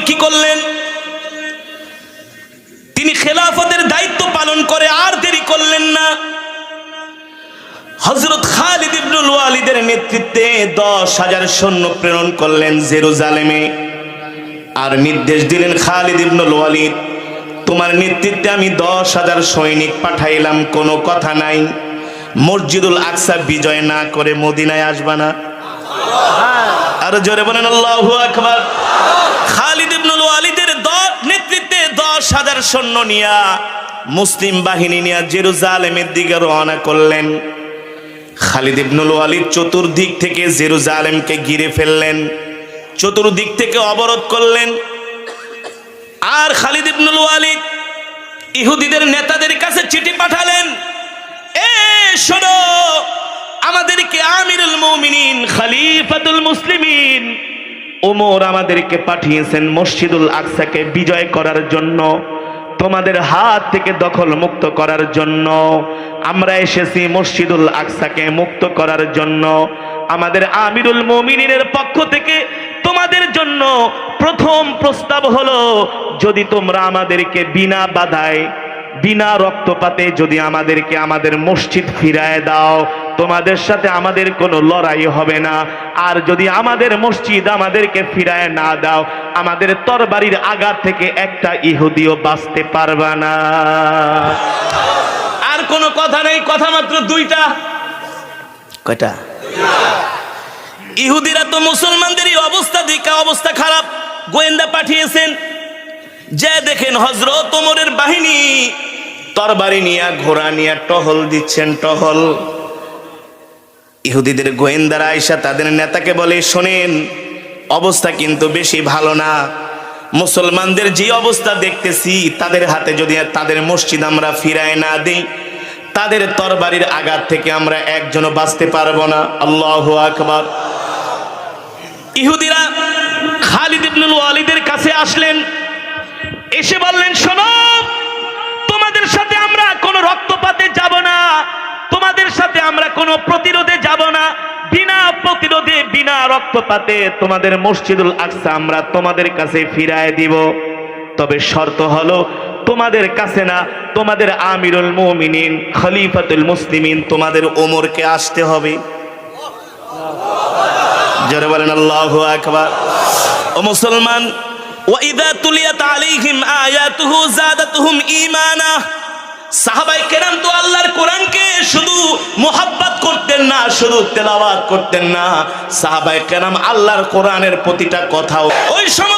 কি করলেন? তিনি খেলাফতের দায়িত্ব পালন করে আর দেরি করলেন না। হযরত খালিদ ইবনুল ওয়ালিদের নেতৃত্বে 10,000 সৈন্য প্রেরণ করলেন জেরুজালেমে। আর নির্দেশ দিলেন, খালিদ ইবনুল ওয়ালিদ, তোমার নেতৃত্বে আমি 10,000 সৈনিক পাঠাইলাম, কোনো কথা নাই, মসজিদুল আকসা বিজয় না করে মদিনায় আসবা না। আর জোরে বলেন আল্লাহু আকবার। খালিদ ইবনুল ওয়ালিদের নেতৃত্বে 10,000 সৈন্য নিয়া, মুসলিম বাহিনী নিয়ে জেরুজালেমের দিকে রওনা করলেন। খালিদ ইবনুল ওয়ালিদ চতুর্দিক থেকে জেরুজালেমকে ঘিরে ফেললেন, চতুর্দিক থেকে অবরোধ করলেন। আর খালিদ ইবনুল ওয়ালিদ ইহুদিদের নেতাদের কাছে চিঠি পাঠালেন, এ শোনো, আমাদেরকে আমিরুল মুমিনিন খলিফাতুল মুসলিমিন ওমর আমাদেরকে পাঠিয়েছেন মসজিদুল আকসাকে বিজয় করার জন্য, তোমাদের হাত থেকে দখল মুক্ত করার জন্য। আমরা এসেছি মসজিদুল আকসাকে মুক্ত করার জন্য। আমাদের আমিরুল মুমিনিনের পক্ষ থেকে তোমাদের জন্য প্রথম প্রস্তাব হলো, যদি তোমরা আমাদেরকে বিনা বাধায় বিনা রক্তপাতে যদি আমাদেরকে আমাদের মসজিদ ফিরায় দাও, তোমাদের সাথে আমাদের কোনো লড়াই হবে না। আর যদি আমাদের মসজিদ আমাদেরকে ফিরায় না দাও, আমাদের তরবারির আঘাত থেকে একটা ইহুদিও বাঁচতে পারবে না। আর কোনো কথা নেই, কথা মাত্র দুইটা। কয়টা? ইহুদিরা তো মুসলমানদেরই অবস্থা দিকে অবস্থা খারাপ, গোয়েন্দা পাঠিয়েছেন, যে দেখেন হযরত ওমরের বাহিনী তরবারি নিয়ে ঘোড়া নিয়ে টহল দিচ্ছেন, টহল। ইহুদিদের গোয়েন্দারা আয়েশা তাদের নেতাকে বলে, শোনেন, অবস্থা কিন্তু বেশি ভালো না, মুসলমানদের যে অবস্থা দেখতেছি, তাদের হাতে যদি তাদের মসজিদ আমরা ফিরায় না দিই, তাদের তরবারির আঘাত থেকে আমরা একজনও বাঁচতে পারবো না। আল্লাহু আকবার। ইহুদিরা খালিদ ইবনুল ওয়ালিদের কাছে আসলেন, এসে বললেন, শোনো, তোমাদের সাথে আমরা কোনো রক্তপাতে যাব না, তোমাদের সাথে আমরা কোনো প্রতিরোধে যাব না, বিনা প্রতিরোধে বিনা রক্তপাতে তোমাদের মসজিদুল আকসা আমরা তোমাদের কাছে ফিরায় দিব। তবে শর্ত হলো, তোমাদের কাছে না, তোমাদের আমিরুল মুমিনিন খলিফাতুল মুসলিমিন তোমাদের ওমরকে আসতে হবে। জোরে বলেন আল্লাহু আকবার। ও মুসলমান, ওয়াইদা তুলিয়াত আলাইহিম আয়াতুহু যাদাতুহুম ঈমানা। সাহাবায়ে কেরাম তো আল্লাহর কোরআনকে শুধু মুহাব্বত করতেন না, শুধু তেলাওয়াত করতেন না, সাহাবায়ে কেরাম আল্লাহর কোরআনের প্রতিটা কথা ওই সময়